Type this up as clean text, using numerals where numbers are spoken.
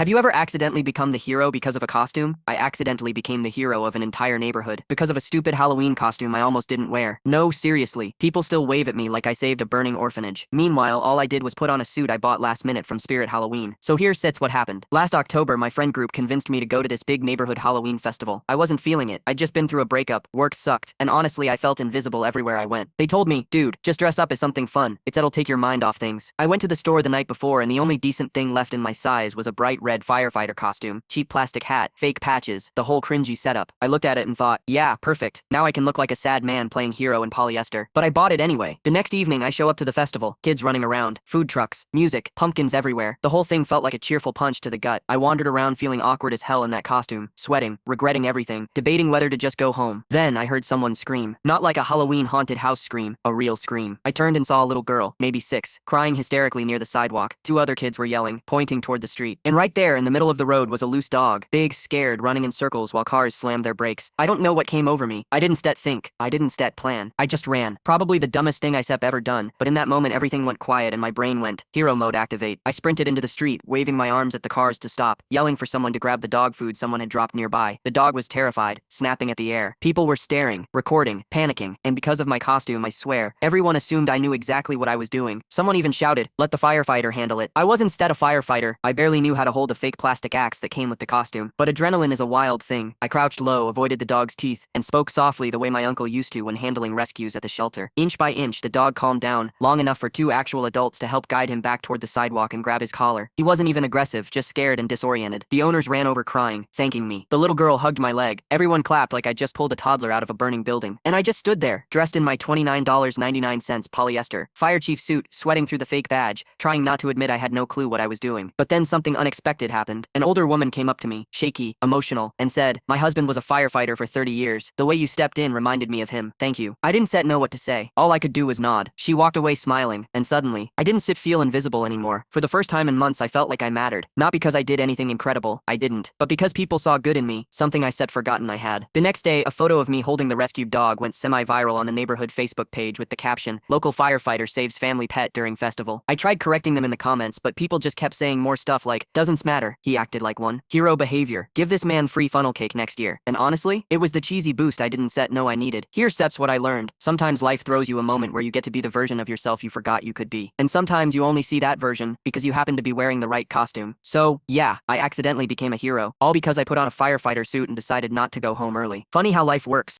Have you ever accidentally become the hero because of a costume? I accidentally became the hero of an entire neighborhood because of a stupid Halloween costume I almost didn't wear. No, seriously. People still wave at me like I saved a burning orphanage. Meanwhile, all I did was put on a suit I bought last minute from Spirit Halloween. So here sits what happened. Last October, my friend group convinced me to go to this big neighborhood Halloween festival. I wasn't feeling it. I'd just been through a breakup, work sucked, and honestly, I felt invisible everywhere I went. They told me, dude, just dress up as something fun. It'll take your mind off things. I went to the store the night before and the only decent thing left in my size was a bright red firefighter costume, cheap plastic hat, fake patches, the whole cringy setup. I looked at it and thought, yeah, perfect. Now I can look like a sad man playing hero in polyester. But I bought it anyway. The next evening, I show up to the festival, kids running around, food trucks, music, pumpkins everywhere. The whole thing felt like a cheerful punch to the gut. I wandered around feeling awkward as hell in that costume, sweating, regretting everything, debating whether to just go home. Then I heard someone scream. Not like a Halloween haunted house scream, a real scream. I turned and saw a little girl, maybe 6, crying hysterically near the sidewalk. 2 other kids were yelling, pointing toward the street. And right there in the middle of the road was a loose dog, big, scared, running in circles while cars slammed their brakes. I don't know what came over me. I didn't think. I didn't plan. I just ran. Probably the dumbest thing I've ever done, but in that moment everything went quiet and my brain went, hero mode activate. I sprinted into the street, waving my arms at the cars to stop, yelling for someone to grab the dog food someone had dropped nearby. The dog was terrified, snapping at the air. People were staring, recording, panicking, and because of my costume, I swear, everyone assumed I knew exactly what I was doing. Someone even shouted, let the firefighter handle it. I was instead a firefighter. I barely knew how to hold a fake plastic axe that came with the costume. But adrenaline is a wild thing. I crouched low, avoided the dog's teeth, and spoke softly the way my uncle used to when handling rescues at the shelter. Inch by inch, the dog calmed down, long enough for 2 actual adults to help guide him back toward the sidewalk and grab his collar. He wasn't even aggressive, just scared and disoriented. The owners ran over crying, thanking me. The little girl hugged my leg. Everyone clapped like I just pulled a toddler out of a burning building. And I just stood there, dressed in my $29.99 polyester fire chief suit, sweating through the fake badge, trying not to admit I had no clue what I was doing. But then something unexpected happened. An older woman came up to me, shaky, emotional, and said, my husband was a firefighter for 30 years. The way you stepped in reminded me of him. Thank you. I didn't know what to say. All I could do was nod. She walked away smiling, and suddenly, I didn't feel invisible anymore. For the first time in months, I felt like I mattered. Not because I did anything incredible, I didn't, but because people saw good in me, something I forgotten I had. The next day, a photo of me holding the rescued dog went semi-viral on the neighborhood Facebook page with the caption, local firefighter saves family pet during festival. I tried correcting them in the comments, but people just kept saying more stuff like, doesn't matter, he acted like one. Hero behavior. Give this man free funnel cake next year. And honestly, it was the cheesy boost I didn't know I needed. Here's what I learned. Sometimes life throws you a moment where you get to be the version of yourself you forgot you could be. And sometimes you only see that version because you happen to be wearing the right costume. So, yeah, I accidentally became a hero, all because I put on a firefighter suit and decided not to go home early. Funny how life works.